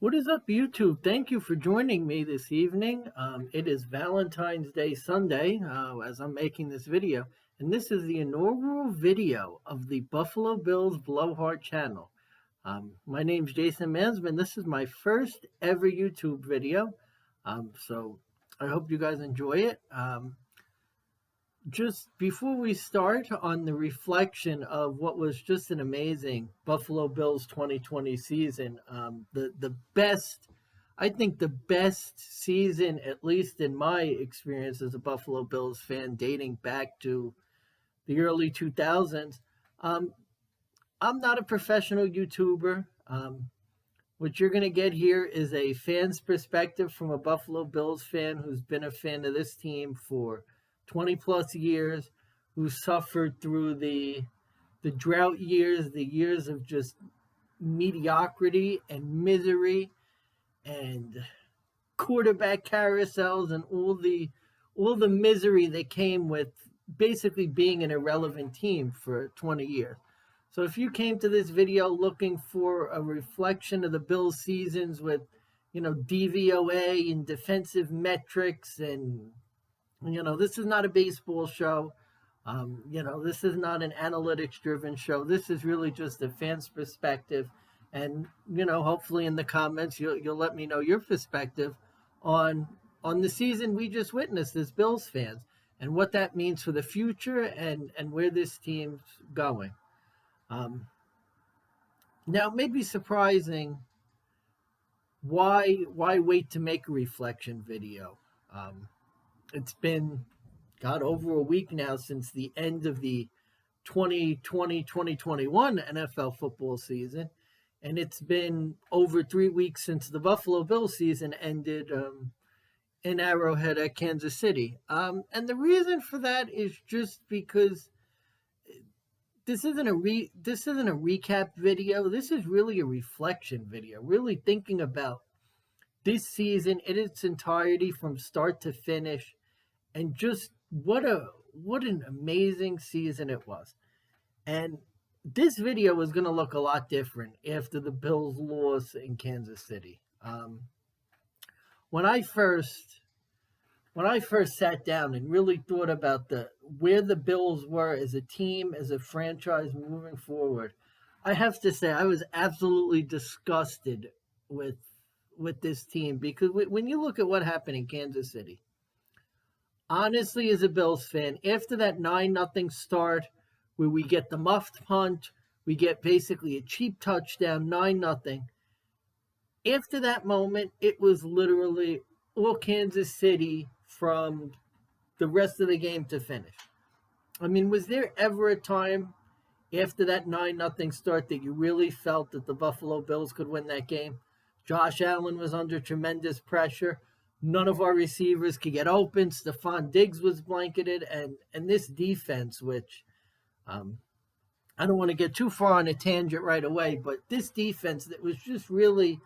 What is up, YouTube? Thank you for joining me this evening. It is Valentine's Day Sunday as I'm making this video, and this is the inaugural video of the Buffalo Bills Blowhard channel. My name's Jason Mansman. This is my first ever YouTube video, so I hope you guys enjoy it. Just before we start on the reflection of what was just an amazing Buffalo Bills 2020 season, the best, I think the best season, at least in my experience as a Buffalo Bills fan, dating back to the early 2000s. Um, I'm not a professional YouTuber. What you're going to get here is a fan's perspective from a Buffalo Bills fan who's been a fan of this team for 20 plus years, who suffered through the drought years, the years of just mediocrity and misery and quarterback carousels and all the misery that came with basically being an irrelevant team for 20 years. So if you came to this video looking for a reflection of the Bills seasons with, DVOA and defensive metrics and, this is not a baseball show. This is not an analytics driven show. This is really just a fan's perspective. And, hopefully in the comments, you'll let me know your perspective on the season we just witnessed as Bills fans and what that means for the future and where this team's going. Now, it may be surprising why wait to make a reflection video. It's been, God, over a week now since the end of the 2020-2021 NFL football season, and it's been over 3 weeks since the Buffalo Bills season ended in Arrowhead at Kansas City. And the reason for that is just because this isn't a recap video. This is really a reflection video, really thinking about this season in its entirety from start to finish, and just what an amazing season it was. And this video is going to look a lot different after the Bills loss in Kansas City. When I first sat down and really thought about where the Bills were as a team, as a franchise moving forward, I have to say I was absolutely disgusted with this team, because when you look at what happened in Kansas City, honestly, as a Bills fan, after that 9-0 start where we get the muffed punt, we get basically a cheap touchdown, 9-0. After that moment, it was literally all Kansas City from the rest of the game to finish. I mean, was there ever a time after that 9-0 start that you really felt that the Buffalo Bills could win that game? Josh Allen was under tremendous pressure. None of our receivers could get open. Stephon Diggs was blanketed. And this defense, which I don't want to get too far on a tangent right away, but this defense that was just really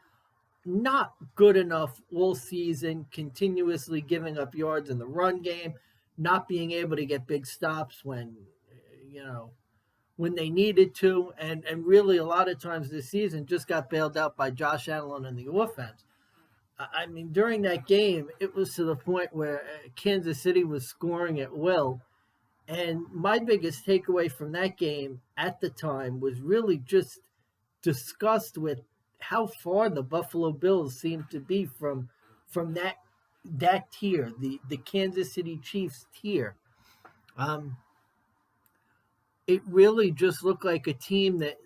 not good enough all season, continuously giving up yards in the run game, not being able to get big stops when they needed to, and really a lot of times this season just got bailed out by Josh Allen and the offense. I mean, during that game, it was to the point where Kansas City was scoring at will. And my biggest takeaway from that game at the time was really just disgust with how far the Buffalo Bills seemed to be from that tier, the Kansas City Chiefs tier. It really just looked like a team that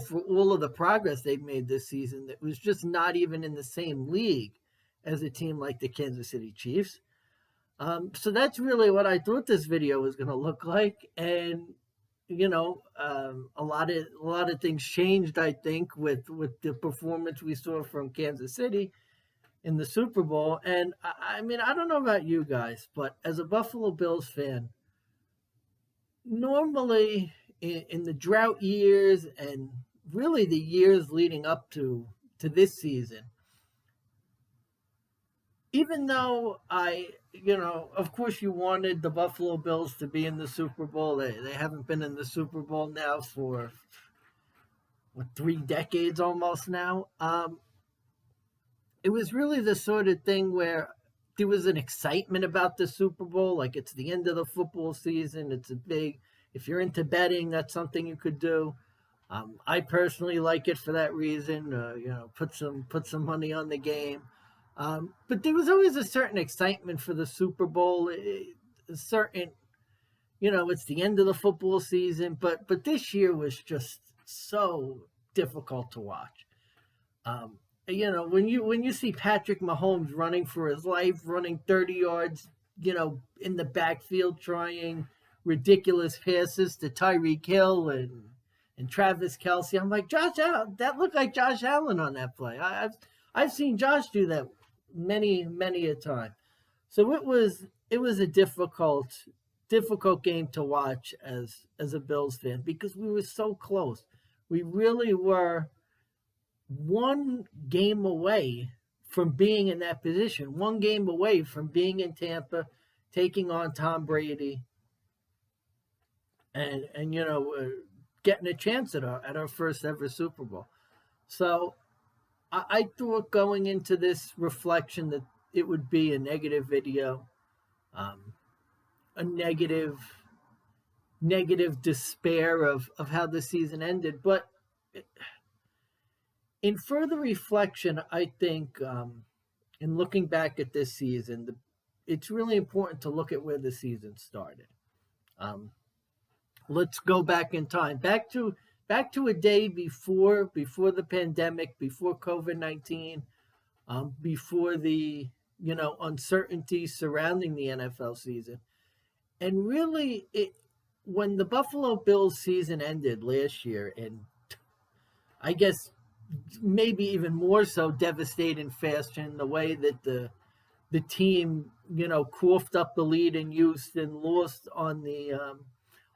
for all of the progress they've made this season, that was just not even in the same league as a team like the Kansas City Chiefs. So that's really what I thought this video was going to look like. And, a lot of things changed, I think, with the performance we saw from Kansas City in the Super Bowl. And I mean, I don't know about you guys, but as a Buffalo Bills fan, normally in the drought years and really the years leading up to this season, even though of course you wanted the Buffalo Bills to be in the Super Bowl. They haven't been in the Super Bowl now for 3 decades almost now. It was really the sort of thing where there was an excitement about the Super Bowl. Like, it's the end of the football season. It's a big, if you're into betting, that's something you could do. I personally like it for that reason. Put some money on the game. But there was always a certain excitement for the Super Bowl. A certain, it's the end of the football season. But this year was just so difficult to watch. When you see Patrick Mahomes running for his life, running 30 yards, in the backfield, trying ridiculous passes to Tyreek Hill and Travis Kelsey, I'm like, Josh Allen. That looked like Josh Allen on that play. I've seen Josh do that many a time. So it was a difficult game to watch as a Bills fan, because we were so close. We really were one game away from being in that position, one game away from being in Tampa, taking on Tom Brady, and getting a chance at our first ever Super Bowl. So I thought going into this reflection that it would be a negative video, a negative despair of how the season ended. But in further reflection, I think, in looking back at this season, it's really important to look at where the season started. Let's go back in time, back to a day before the pandemic, before COVID-19, before the uncertainty surrounding the NFL season, and really, when the Buffalo Bills season ended last year, and I guess maybe even more so devastating fashion, the way that the team coughed up the lead in Houston, lost on the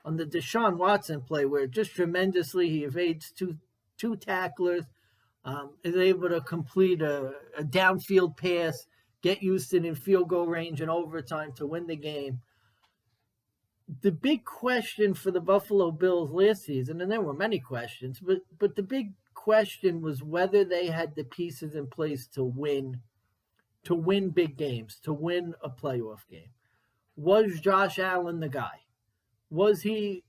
Deshaun Watson play, where just tremendously he evades two tacklers, is able to complete a downfield pass, get Houston in field goal range in overtime to win the game. The big question for the Buffalo Bills last season, and there were many questions, but the big question was whether they had the pieces in place to win big games, to win a playoff game. Was Josh Allen the guy? Was he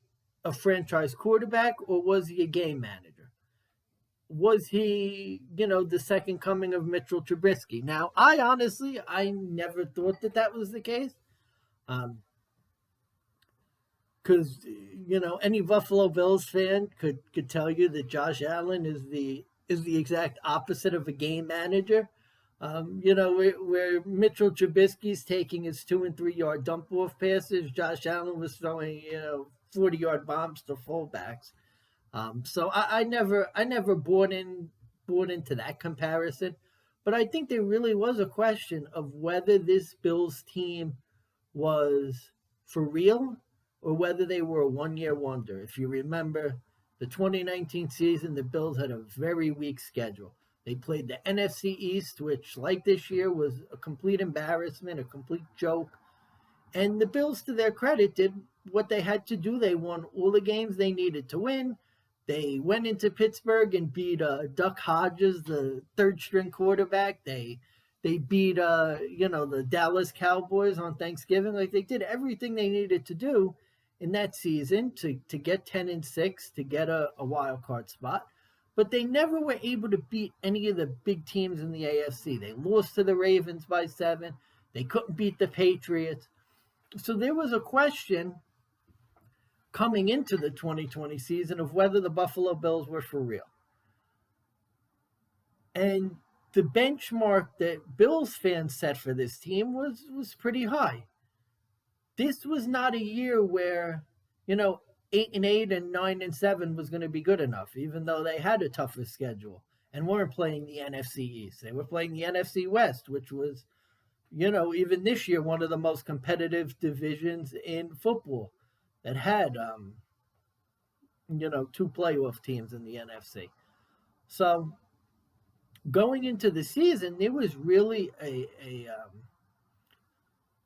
a franchise quarterback, or was he a game manager? Was he, the second coming of Mitchell Trubisky? Now, I never thought that was the case. Because, any Buffalo Bills fan could tell you that Josh Allen is the exact opposite of a game manager. Where Mitchell Trubisky's taking his 2 and 3 yard dump off passes, Josh Allen was throwing 40-yard bombs to fullbacks. So I never bought into that comparison, but I think there really was a question of whether this Bills team was for real, or whether they were a one-year wonder. If you remember the 2019 season, the Bills had a very weak schedule. They played the NFC East, which, like this year, was a complete embarrassment, a complete joke. And the Bills, to their credit, did what they had to do. They won all the games they needed to win. They went into Pittsburgh and beat Duck Hodges, the third-string quarterback. They beat the Dallas Cowboys on Thanksgiving. Like, they did everything they needed to do in that season to get 10-6, to get a wild card spot. But they never were able to beat any of the big teams in the AFC. They lost to the Ravens by 7. They couldn't beat the Patriots. So there was a question coming into the 2020 season of whether the Buffalo Bills were for real. And the benchmark that Bills fans set for this team was pretty high. This was not a year where, 8-8 and 9-7 was going to be good enough, even though they had a tougher schedule and weren't playing the NFC East. They were playing the NFC West, which was, even this year, one of the most competitive divisions in football that had, 2 playoff teams in the NFC. So going into the season, there was really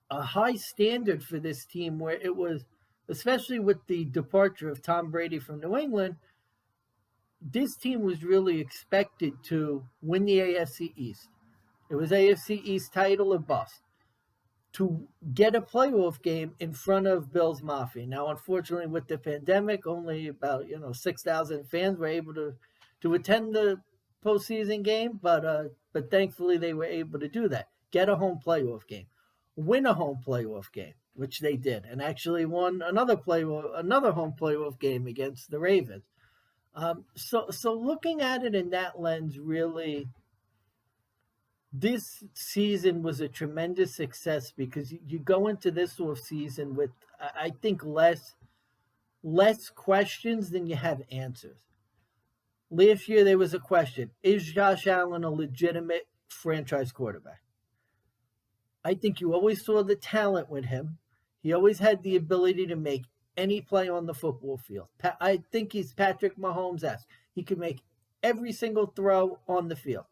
a high standard for this team, where it was, especially with the departure of Tom Brady from New England, this team was really expected to win the AFC East. It was AFC East title or bust. To get a playoff game in front of Bills Mafia. Now, unfortunately, with the pandemic, only about 6,000 fans were able to attend the postseason game, but thankfully they were able to do that. Get a home playoff game, win a home playoff game, which they did, and actually won another home playoff game against the Ravens. So looking at it in that lens, really, this season was a tremendous success because you go into this off season with, I think, less questions than you have answers. Last year there was a question: is Josh Allen a legitimate franchise quarterback? I think you always saw the talent with him. He always had the ability to make any play on the football field. I think he's Patrick Mahomes-esque. He can make every single throw on the field.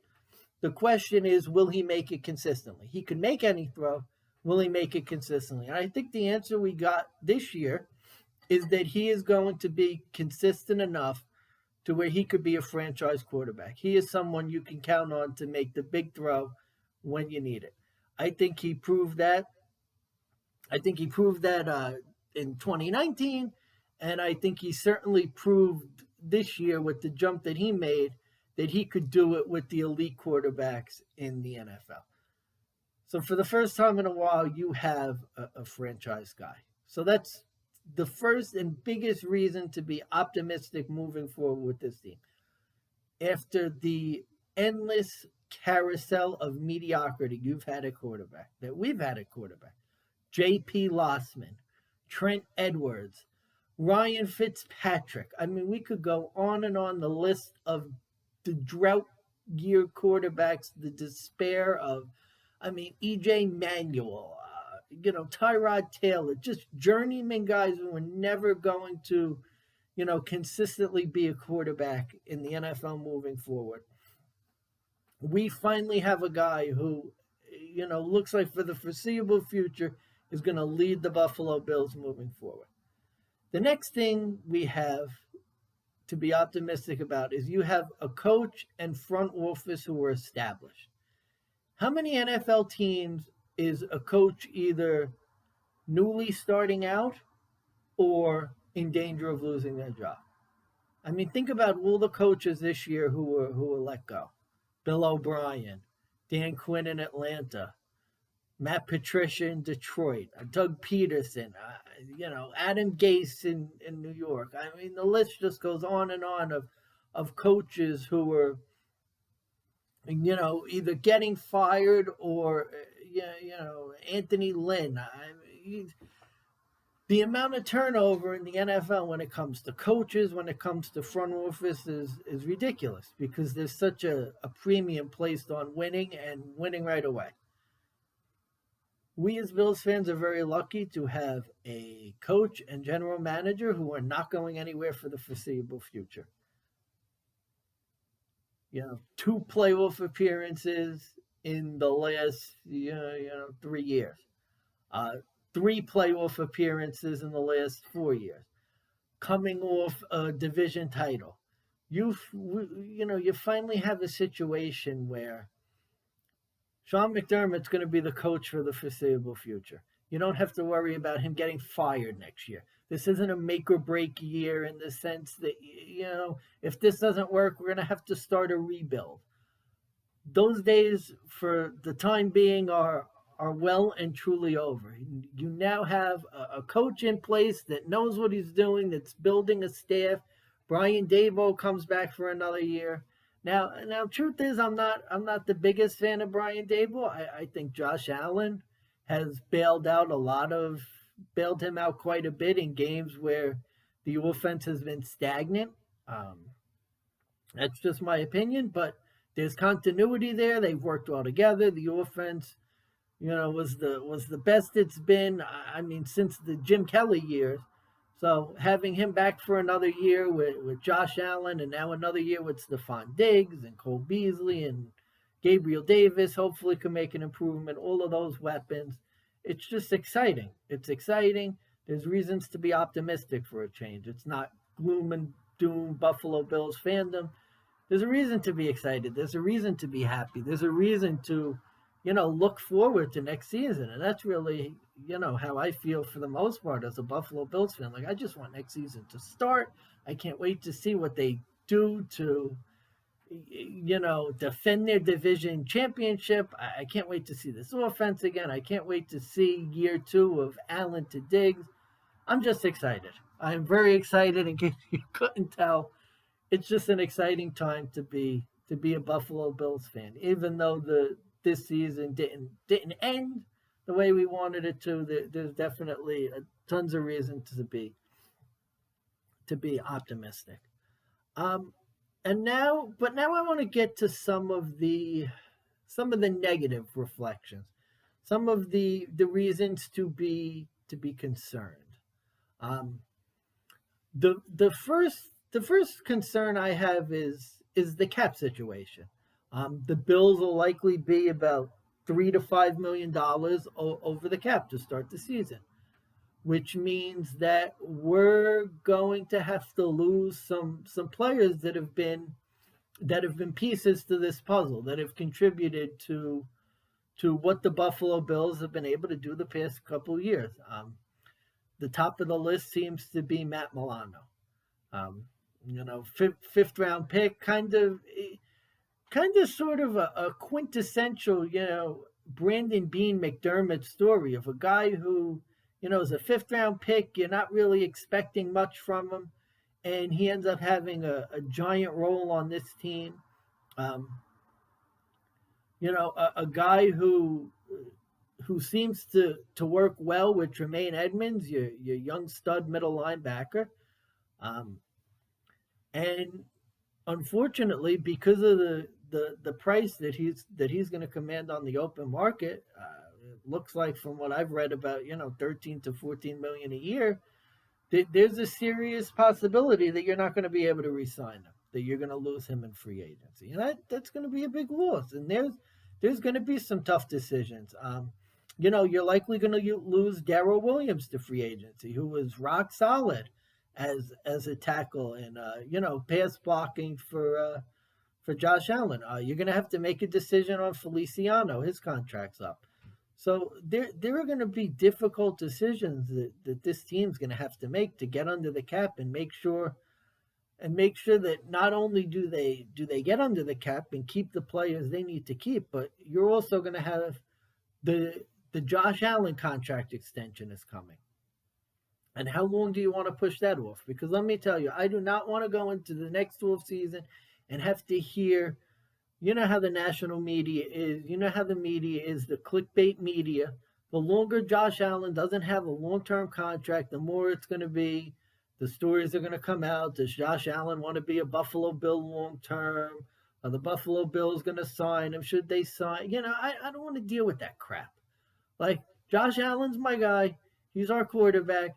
The question is, will he make it consistently? He can make any throw. Will he make it consistently? And I think the answer we got this year is that he is going to be consistent enough to where he could be a franchise quarterback. He is someone you can count on to make the big throw when you need it. I think he proved that. In 2019, and I think he certainly proved this year with the jump that he made that he could do it with the elite quarterbacks in the NFL. So for the first time in a while, you have a franchise guy. So that's the first and biggest reason to be optimistic moving forward with this team. After the endless carousel of mediocrity you've had at quarterback, that we've had at quarterback, J.P. Lossman, Trent Edwards, Ryan Fitzpatrick. I mean, we could go on and on the list of the drought year quarterbacks, the despair of, E.J. Manuel, Tyrod Taylor, just journeyman guys who were never going to, consistently be a quarterback in the NFL moving forward. We finally have a guy who, looks like for the foreseeable future is going to lead the Buffalo Bills moving forward. The next thing we have to be optimistic about is you have a coach and front office who are established. How many NFL teams is a coach either newly starting out or in danger of losing their job? I mean, think about all the coaches this year who were let go. Bill O'Brien, Dan Quinn in Atlanta, Matt Patricia in Detroit, Doug Peterson, Adam Gase in New York. I mean, the list just goes on and on of coaches who were, either getting fired or, Anthony Lynn. The amount of turnover in the NFL when it comes to coaches, when it comes to front office is ridiculous because there's such a premium placed on winning and winning right away. We as Bills fans are very lucky to have a coach and general manager who are not going anywhere for the foreseeable future. 2 playoff appearances in the last 3 years. 3 playoff appearances in the last 4 years. Coming off a division title. You finally have a situation where Sean McDermott's going to be the coach for the foreseeable future. You don't have to worry about him getting fired next year. This isn't a make or break year in the sense that, if this doesn't work, we're going to have to start a rebuild. Those days, for the time being, are well and truly over. You now have a coach in place that knows what he's doing, that's building a staff. Brian Daboll comes back for another year. Now, truth is, I'm not the biggest fan of Brian Daboll. I think Josh Allen has bailed him out quite a bit in games where the offense has been stagnant. That's just my opinion, but there's continuity there. They've worked well together. The offense, was the best it's been. Since the Jim Kelly years. So having him back for another year with Josh Allen and now another year with Stephon Diggs and Cole Beasley and Gabriel Davis hopefully can make an improvement. All of those weapons. It's just exciting. It's exciting. There's reasons to be optimistic for a change. It's not gloom and doom Buffalo Bills fandom, there's a reason to be excited. There's a reason to be happy. There's a reason to, look forward to next season. And that's really, how I feel for the most part as a Buffalo Bills fan. Like, I just want next season to start. I can't wait to see what they do to, defend their division championship. I can't wait to see this offense again. I can't wait to see year 2 of Allen to Diggs. I'm just excited. I'm very excited. In case you couldn't tell, it's just an exciting time to be a Buffalo Bills fan. Even though this season didn't end the way we wanted it to, there's definitely tons of reason to be optimistic. And now I want to get to some of the negative reflections, some of the reasons to be concerned. The first concern I have is the cap situation. The Bills will likely be about $3 to $5 million over the cap to start the season, which means that we're going to have to lose some players that have been pieces to this puzzle, that have contributed to what the Buffalo Bills have been able to do the past couple of years. The top of the list seems to be Matt Milano. Fifth round pick, kind of sort of a quintessential, Brandon Beane McDermott story of a guy who, is a fifth round pick. You're not really expecting much from him, and he ends up having a giant role on this team. A guy who seems to work well with Tremaine Edmonds, your young stud middle linebacker. And unfortunately, because of the price that he's going to command on the open market, it looks like from what I've read about, 13 to 14 million a year, there's a serious possibility that you're not going to be able to re-sign him, that you're going to lose him in free agency, and that's going to be a big loss. And there's going to be some tough decisions. You're likely going to lose Darrell Williams to free agency, who was rock solid as a tackle and pass blocking for Josh Allen. You're going to have to make a decision on Feliciano. His contract's up. So there are going to be difficult decisions that this team's going to have to make to get under the cap and make sure that not only do they get under the cap and keep the players they need to keep, but you're also going to have the Josh Allen contract extension is coming. And how long do you want to push that off? Because let me tell you, I do not want to go into the next offseason and have to hear, how the national media is, how the media is, the clickbait media. The longer Josh Allen doesn't have a long-term contract, the more it's going to be, the stories are going to come out. Does Josh Allen want to be a Buffalo Bill long-term? Are the Buffalo Bills going to sign him? Should they sign? I don't want to deal with that crap. Like, Josh Allen's my guy. He's our quarterback.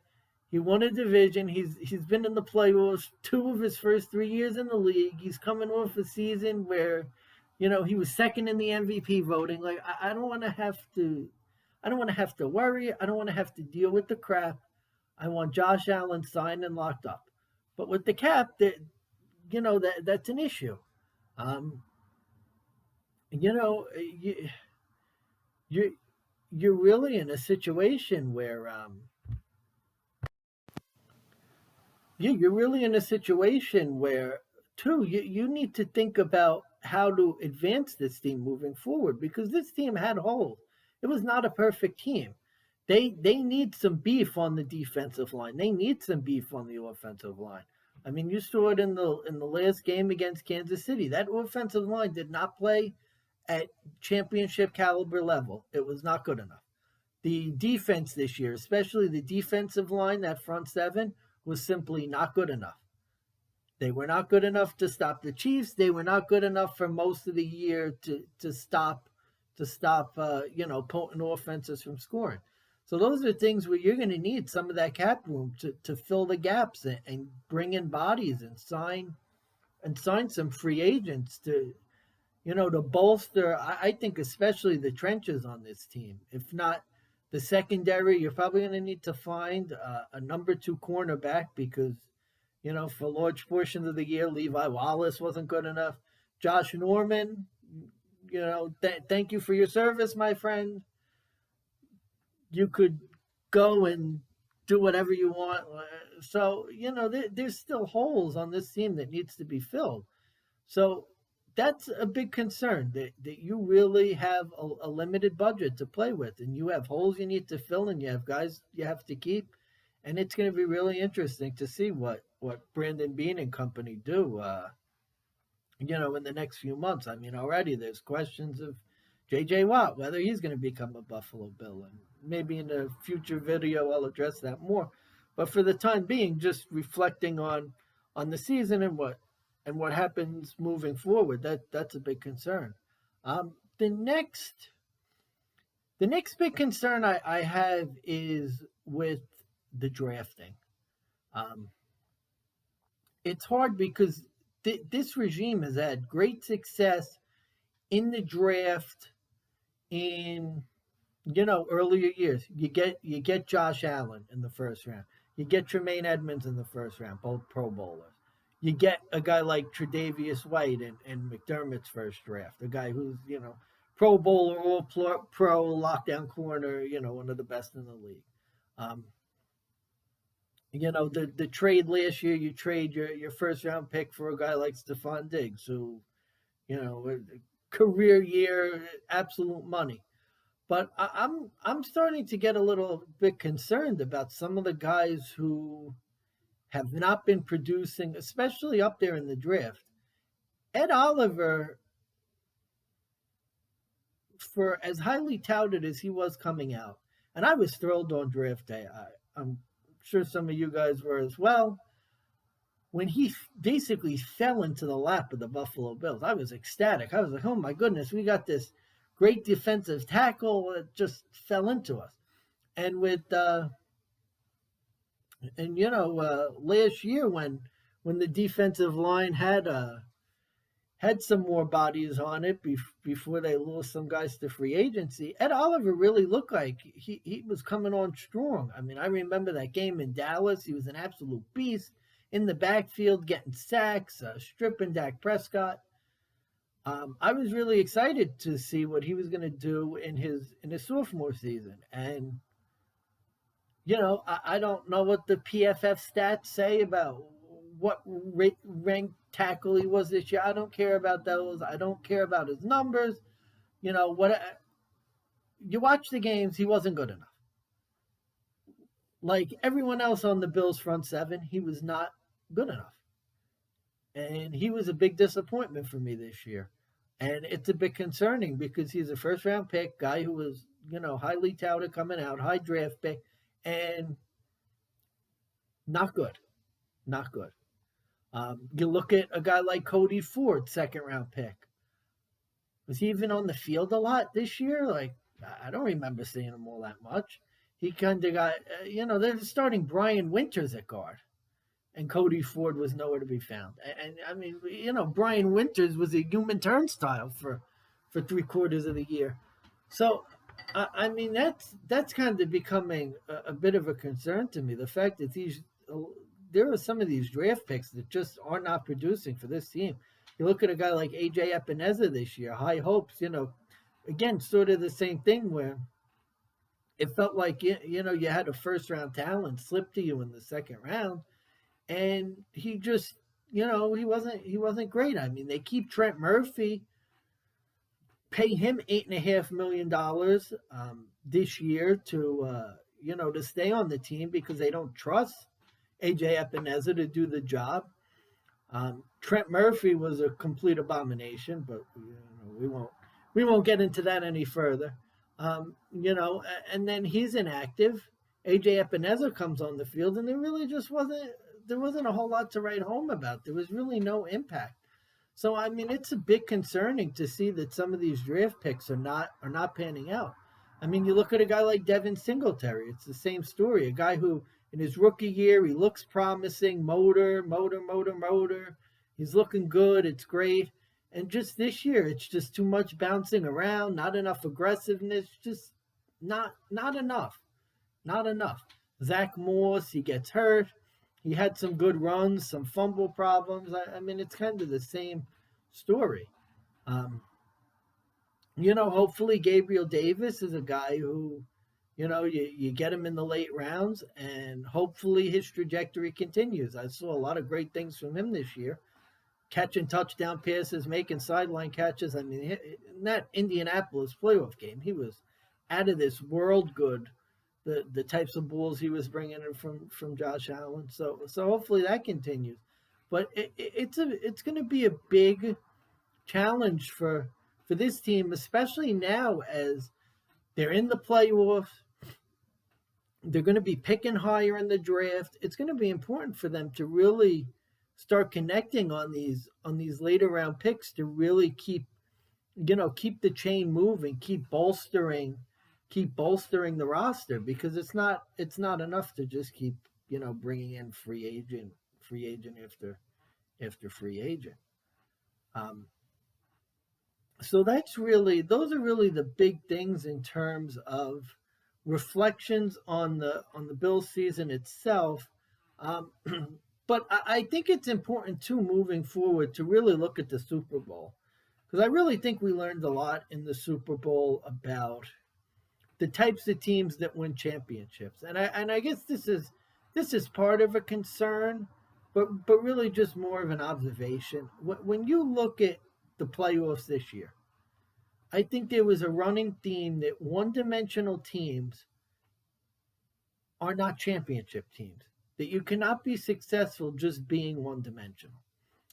He won a division. He's been in the playoffs 2 of his first 3 years in the league. He's coming off a season where, he was second in the MVP voting. Like, I don't want to have to worry. I don't want to have to deal with the crap. I want Josh Allen signed and locked up. But with the cap, that's an issue. You're really in a situation where too, you need to think about how to advance this team moving forward, because this team had holes. It was not a perfect team. They need some beef on the defensive line. They need some beef on the offensive line. I mean, you saw it in the last game against Kansas City. That offensive line did not play at championship caliber level. It was not good enough. The defense this year, especially the defensive line, that front seven, was simply not good enough. They were not good enough to stop the Chiefs. They were not good enough for most of the year to stop potent offenses from scoring. So those are things where you're going to need some of that cap room to fill the gaps and bring in bodies and sign some free agents to bolster, I think, especially the trenches on this team. If not the secondary, you're probably going to need to find a number 2 cornerback, because for large portions of the year. Levi Wallace wasn't good enough. Josh Norman, thank you for your service, my friend. You could go and do whatever you want. So, there's still holes on this team that needs to be filled. So that's a big concern that you really have a limited budget to play with, and you have holes you need to fill, and you have guys you have to keep. And it's going to be really interesting to see what Brandon Bean and company do. In the next few months. I mean, already there's questions of J.J. Watt, whether he's going to become a Buffalo Bill. And maybe in a future video, I'll address that more. But for the time being, just reflecting on the season and what happens moving forward, that's a big concern. The next big concern I have is with the drafting. It's hard because this regime has had great success in the draft in earlier years. You get Josh Allen in the first round. You get Tremaine Edmonds in the first round, both Pro Bowlers. You get a guy like Tre'Davious White in McDermott's first draft, a guy who's Pro Bowler, All Pro, lockdown corner, one of the best in the league. The trade last year, you trade your first round pick for a guy like Stephon Diggs, who, career year, absolute money. But I'm starting to get a little bit concerned about some of the guys who have not been producing, especially up there in the draft. Ed Oliver, for as highly touted as he was coming out, and I was thrilled on draft day. I'm sure some of you guys were as well. When he basically fell into the lap of the Buffalo Bills, I was ecstatic. I was like, oh my goodness, we got this great defensive tackle that just fell into us. And last year when the defensive line had some more bodies on it before they lost some guys to free agency, Ed Oliver really looked like he was coming on strong. I mean, I remember that game in Dallas. He was an absolute beast in the backfield, getting sacks, stripping Dak Prescott. I was really excited to see what he was going to do in his sophomore season. And, I don't know what the PFF stats say about what ranked tackle he was this year. I don't care about those. I don't care about his numbers. You watch the games, he wasn't good enough. Like everyone else on the Bills front seven, he was not good enough. And he was a big disappointment for me this year. And it's a bit concerning because he's a first round pick, guy who was, highly touted coming out, high draft pick, and not good. Not good. You look at a guy like Cody Ford, second round pick. Was he even on the field a lot this year? Like, I don't remember seeing him all that much. He kind of got, they're starting Brian Winters at guard, and Cody Ford was nowhere to be found. And I mean, Brian Winters was a human turnstile for 3/4 of the year. So, I mean, that's kind of becoming a bit of a concern to me. The fact that there are some of these draft picks that just are not producing for this team. You look at a guy like A.J. Epineza this year, high hopes, again, sort of the same thing where it felt like, you had a first-round talent slip to you in the second round, and he just, he wasn't great. I mean, they keep Trent Murphy, pay him $8.5 million this year to stay on the team because they don't trust A.J. Epineza to do the job. Trent Murphy was a complete abomination, but we won't get into that any further. And then he's inactive. A.J. Epineza comes on the field, and there wasn't a whole lot to write home about. There was really no impact. So I mean, it's a bit concerning to see that some of these draft picks are not panning out. I mean, you look at a guy like Devin Singletary. It's the same story. A guy who, in his rookie year, he looks promising, motor. He's looking good. It's great. And just this year, it's just too much bouncing around, not enough aggressiveness, just not enough. Not enough. Zach Moss, he gets hurt. He had some good runs, some fumble problems. I mean, it's kind of the same story. Um, hopefully Gabriel Davis is a guy who, you get him in the late rounds, and hopefully his trajectory continues. I saw a lot of great things from him this year, catching touchdown passes, making sideline catches. I mean, in that Indianapolis playoff game, he was out of this world good. The types of balls he was bringing in from Josh Allen. So hopefully that continues. But it's going to be a big challenge for this team, especially now as they're in the playoffs. They're going to be picking higher in the draft. It's going to be important for them to really start connecting on these later round picks to really keep the chain moving, keep bolstering the roster, because it's not enough to just keep bringing in free agent after free agent. So those are really the big things in terms of reflections on the Bills season itself. But I think it's important too, moving forward, to really look at the Super Bowl, because I really think we learned a lot in the Super Bowl about the types of teams that win championships, and I guess this is part of a concern, but really just more of an observation. When you look at the playoffs this year, I think there was a running theme that one-dimensional teams are not championship teams, that you cannot be successful just being one-dimensional.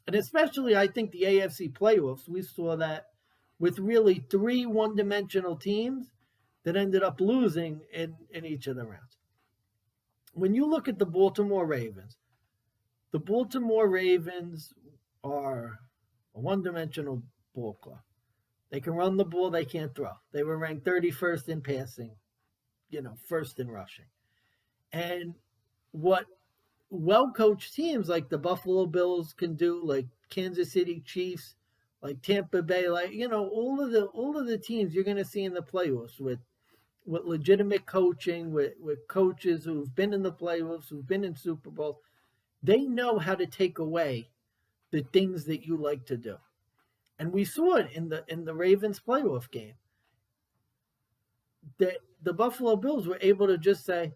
And especially, I think the AFC playoffs, we saw that with really 3 one-dimensional teams that ended up losing in each of the rounds. When you look at the Baltimore Ravens are a one-dimensional ball club. They can run the ball, they can't throw. They were ranked 31st in passing, first in rushing. And what well-coached teams like the Buffalo Bills can do, like Kansas City Chiefs, like Tampa Bay, like all of the teams you're going to see in the playoffs with legitimate coaching, with coaches who've been in the playoffs, who've been in Super Bowl, they know how to take away the things that you like to do. And we saw it in the Ravens playoff game. That the Buffalo Bills were able to just say,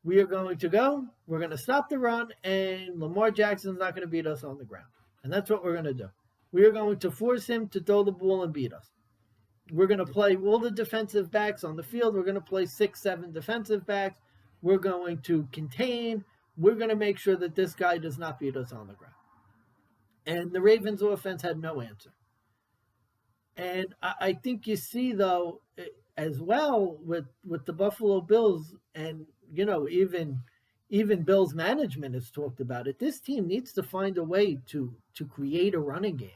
we are going to go, we're going to stop the run, and Lamar Jackson's not going to beat us on the ground. And that's what we're going to do. We are going to force him to throw the ball and beat us. We're going to play all the defensive backs on the field. We're going to play 6-7 defensive backs. We're going to contain. We're going to make sure that this guy does not beat us on the ground. And the Ravens offense had no answer. And I think you see, though, as well with the Buffalo Bills, and even Bills management has talked about it, this team needs to find a way to create a running game.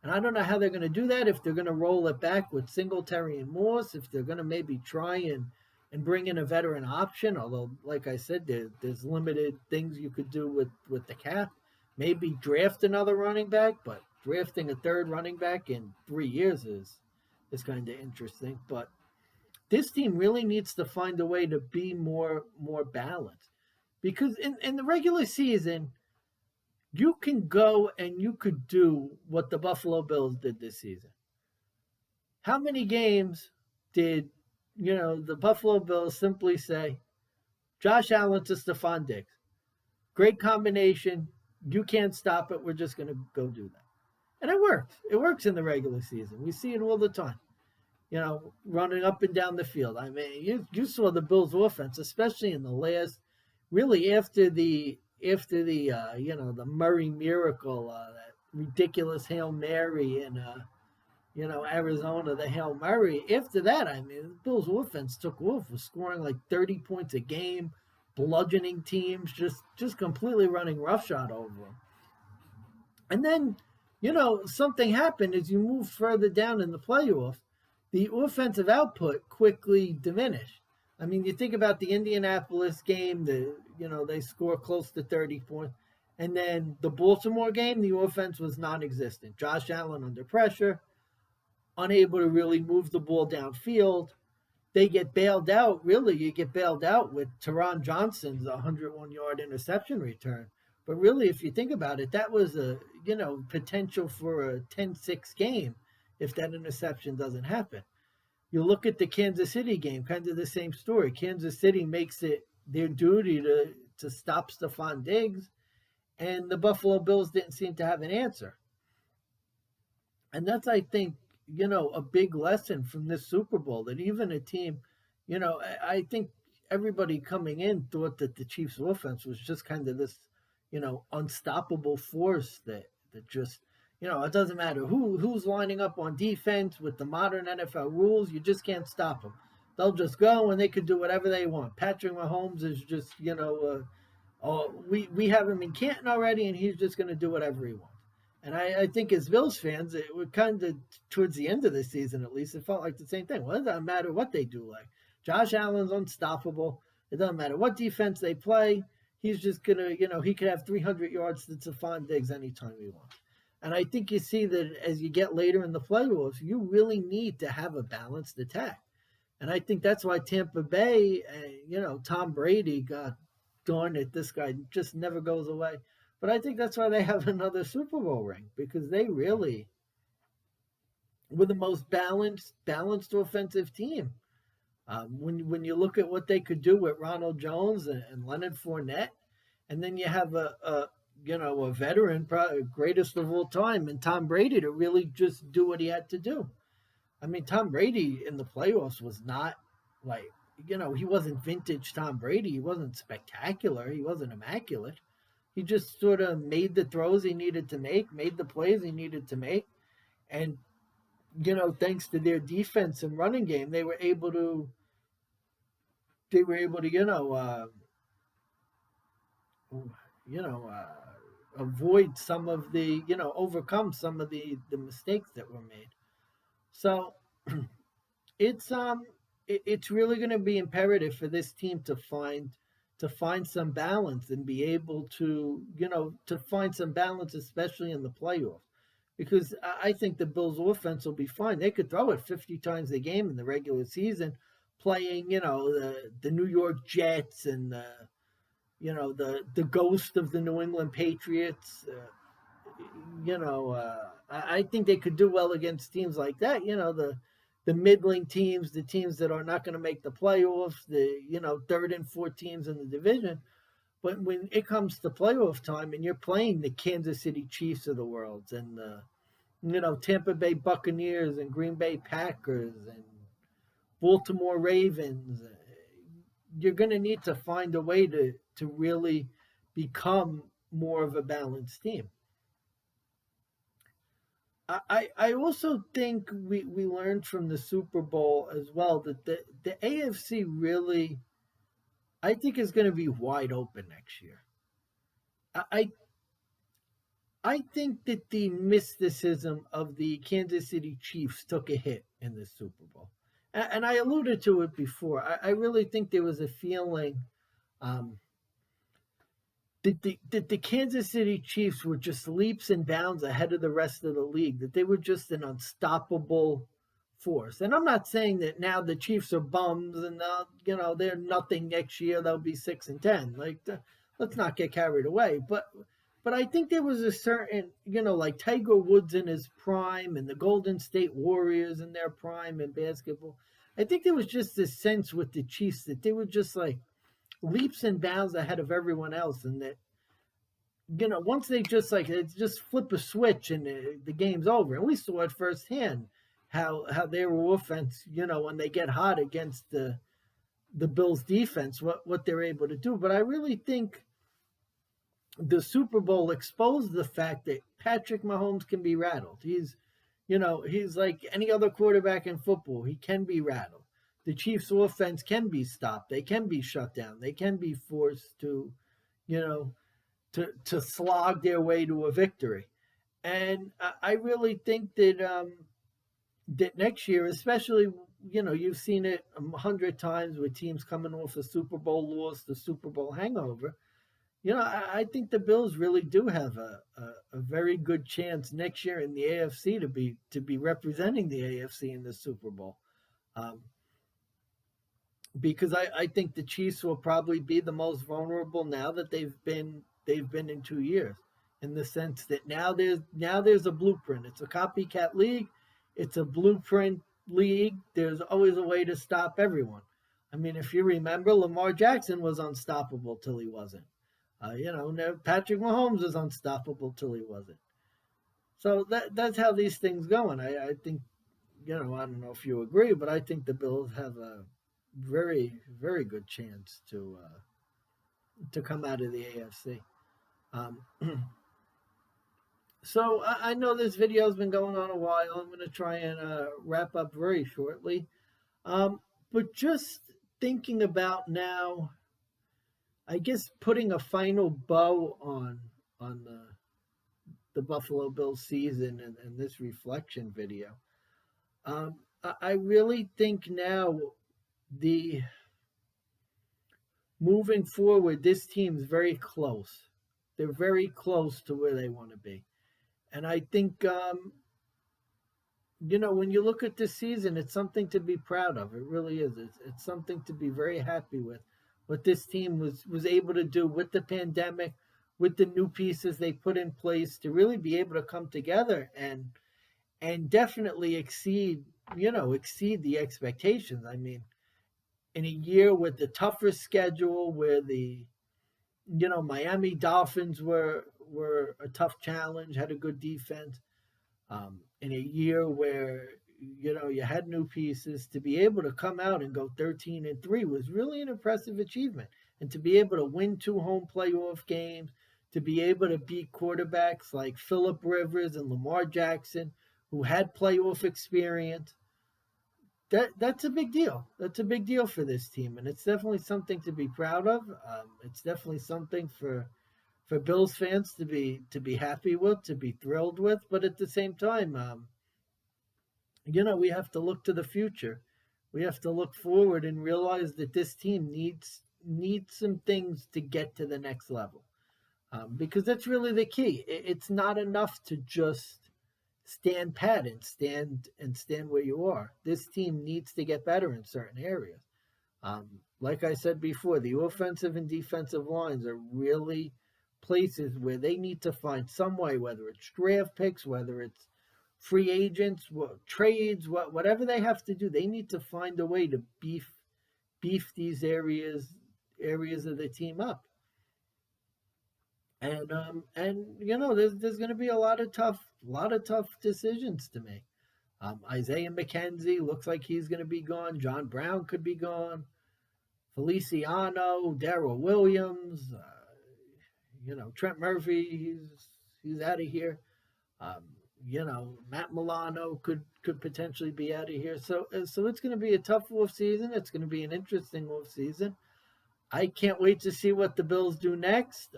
And I don't know how they're going to do that, if they're going to roll it back with Singletary and Morse, if they're going to maybe try and bring in a veteran option, although, like I said, there's limited things you could do with the cap. Maybe draft another running back, but drafting a third running back in 3 years is kind of interesting. But this team really needs to find a way to be more balanced, because in the regular season, you can go and you could do what the Buffalo Bills did this season. How many games did the Buffalo Bills simply say, Josh Allen to Stephon Diggs, great combination, you can't stop it, we're just going to go do that. And it works. It works in the regular season. We see it all the time. Running up and down the field. I mean, you saw the Bills offense, especially in the last, really after the the Murray miracle, that ridiculous Hail Mary in Arizona, the Hail Murray. After that, I mean, the Bills offense took off, was scoring like 30 points a game, bludgeoning teams, just completely running roughshod over them. And then, something happened as you move further down in the playoffs. The offensive output quickly diminished. I mean, you think about the Indianapolis game, they score close to 30 points. And then the Baltimore game, the offense was non-existent. Josh Allen under pressure, unable to really move the ball downfield. they get bailed out. Really, you get bailed out with Teron Johnson's 101-yard interception return. But really, if you think about it, that was a potential for a 10-6 game if that interception doesn't happen. You look at the Kansas City game, kind of the same story. Kansas City makes it their duty to stop Stephon Diggs, and the Buffalo Bills didn't seem to have an answer. And that's, I think, a big lesson from this Super Bowl, that even a team, I think everybody coming in thought that the Chiefs offense was just kind of this, unstoppable force that just, it doesn't matter who's lining up on defense with the modern NFL rules, you just can't stop them. They'll just go and they could do whatever they want. Patrick Mahomes is just, we have him in Canton already, and he's just going to do whatever he wants. And I think as Bills fans, it would kind of, towards the end of the season at least, it felt like the same thing. Well, it doesn't matter what they do. Like, Josh Allen's unstoppable. It doesn't matter what defense they play. He's just going to, he could have 300 yards to Stephon Diggs anytime he wants. And I think you see that as you get later in the playoffs, you really need to have a balanced attack. And I think that's why Tampa Bay, Tom Brady, God darn it, this guy just never goes away. But I think that's why they have another Super Bowl ring, because they really were the most balanced offensive team. When you look at what they could do with Ronald Jones and Leonard Fournette, and then you have a veteran, probably greatest of all time, and Tom Brady to really just do what he had to do. I mean, Tom Brady in the playoffs was not like, he wasn't vintage Tom Brady. He wasn't spectacular. He wasn't immaculate. He just sort of made the throws he needed to make, made the plays he needed to make. And, thanks to their defense and running game, they were able to, avoid some of the, overcome some of the mistakes that were made. So it's really going to be imperative for this team to find some balance and be able to find some balance, especially in the playoffs. Because I think the Bills' offense will be fine. They could throw it 50 times a game in the regular season, playing, the New York Jets and the ghost of the New England Patriots. I think they could do well against teams like that. The middling teams, the teams that are not going to make the playoffs, the third and fourth teams in the division. But when it comes to playoff time and you're playing the Kansas City Chiefs of the world and the Tampa Bay Buccaneers and Green Bay Packers and Baltimore Ravens, you're going to need to find a way to really become more of a balanced team. I also think we learned from the Super Bowl as well that the AFC really, I think, is going to be wide open next year. I think that the mysticism of the Kansas City Chiefs took a hit in the Super Bowl. And I alluded to it before. I really think there was a feeling that the Kansas City Chiefs were just leaps and bounds ahead of the rest of the league, that they were just an unstoppable force. And I'm not saying that now the Chiefs are bums and they're nothing next year. They'll be 6-10. Let's not get carried away. But I think there was a certain, like Tiger Woods in his prime and the Golden State Warriors in their prime in basketball. I think there was just this sense with the Chiefs that they were just like leaps and bounds ahead of everyone else, and that once they just flip a switch and the game's over. And we saw it firsthand how their offense, when they get hot against the Bills defense, what they're able to do. But I really think the Super Bowl exposed the fact that Patrick Mahomes can be rattled. He's like any other quarterback in football. He can be rattled. The Chiefs' offense can be stopped. They can be shut down. They can be forced to slog their way to a victory. And I really think that that next year, especially, you've seen it 100 times with teams coming off a Super Bowl loss, the Super Bowl hangover. I think the Bills really do have a very good chance next year in the AFC to be representing the AFC in the Super Bowl. because I think the Chiefs will probably be the most vulnerable now that they've been in 2 years, in the sense that now there's a blueprint. It's a copycat league, it's a blueprint league. There's always a way to stop everyone. I mean, if you remember, Lamar Jackson was unstoppable till he wasn't. Patrick Mahomes was unstoppable till he wasn't. So that's how these things go, and I think I don't know if you agree, but I think the Bills have a very, very good chance to come out of the AFC. Um, so I know this video has been going on a while. I'm going to try and wrap up very shortly. But just thinking about now, I guess putting a final bow on the Buffalo Bills season and this reflection video. I really think now the moving forward, this team's very close. They're very close to where they want to be. And I think, when you look at this season, it's something to be proud of. It really is. It's something to be very happy with. What this team was able to do with the pandemic, with the new pieces they put in place to really be able to come together and definitely exceed the expectations. I mean, in a year with the tougher schedule, where the Miami Dolphins were a tough challenge, had a good defense. In a year where you had new pieces, to be able to come out and go 13-3 was really an impressive achievement, and to be able to win 2 home playoff games, to be able to beat quarterbacks like Phillip Rivers and Lamar Jackson, who had playoff experience. That's a big deal. That's a big deal for this team, and it's definitely something to be proud of. It's definitely something for Bills fans to be happy with, to be thrilled with. But at the same time, we have to look to the future. We have to look forward and realize that this team needs some things to get to the next level, because that's really the key. It's not enough to just stand pat and stand where you are. This team needs to get better in certain areas. Like I said before, the offensive and defensive lines are really places where they need to find some way, whether it's draft picks, whether it's free agents, trades, whatever they have to do. They need to find a way to beef these areas of the team up. And there's going to be a lot of tough decisions to make. Isaiah McKenzie looks like he's going to be gone. John Brown could be gone. Feliciano, Darrell Williams, Trent Murphy, he's out of here. Matt Milano could potentially be out of here. So it's going to be a tough off season. It's going to be an interesting off season. I can't wait to see what the Bills do next.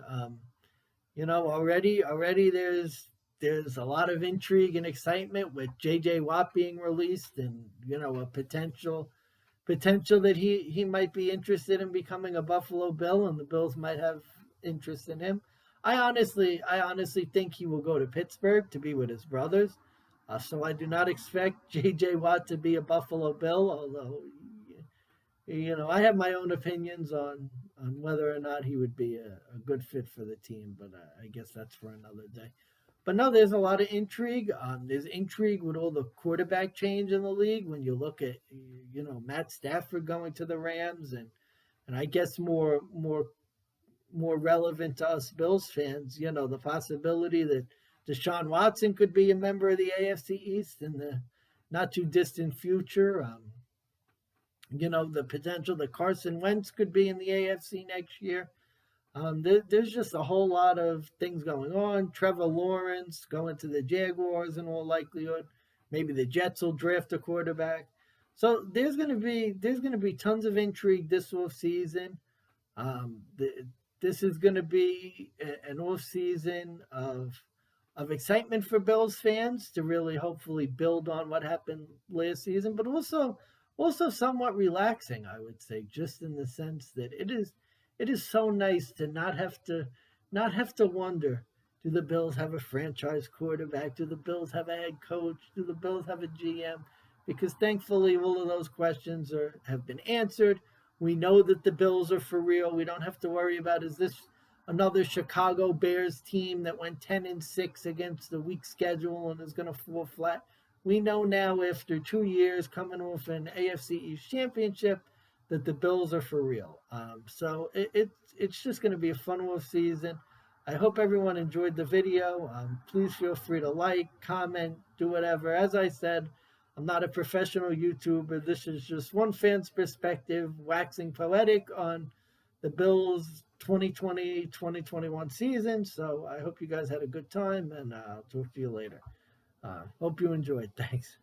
Already there's a lot of intrigue and excitement with J.J. Watt being released, and a potential that he might be interested in becoming a Buffalo Bill, and the Bills might have interest in him. I honestly think he will go to Pittsburgh to be with his brothers. So I do not expect J.J. Watt to be a Buffalo Bill, although I have my own opinions on whether or not he would be a good fit for the team, but I guess that's for another day. But no, there's a lot of intrigue. There's intrigue with all the quarterback change in the league. When you look at Matt Stafford going to the Rams, and I guess more relevant to us Bills fans, the possibility that Deshaun Watson could be a member of the AFC East in the not too distant future. The potential that Carson Wentz could be in the AFC next year. There's just a whole lot of things going on. Trevor Lawrence going to the Jaguars in all likelihood. Maybe the Jets will draft a quarterback. So there's going to be tons of intrigue this off season. This is going to be an off season of excitement for Bills fans to really hopefully build on what happened last season, but also somewhat relaxing, I would say, just in the sense that it is so nice to not have to wonder, do the Bills have a franchise quarterback? Do the Bills have a head coach? Do the Bills have a GM? Because thankfully all of those questions have been answered. We know that the Bills are for real. We don't have to worry about, is this another Chicago Bears team that went 10-6 against the weak schedule and is going to fall flat. We know now, after 2 years coming off an AFC East championship, that the Bills are for real. So it's just going to be a fun off season. I hope everyone enjoyed the video. Please feel free to like, comment, do whatever. As I said, I'm not a professional YouTuber. This is just one fan's perspective, waxing poetic on the Bills 2020-2021 season. So I hope you guys had a good time, and I'll talk to you later. Hope you enjoyed. Thanks.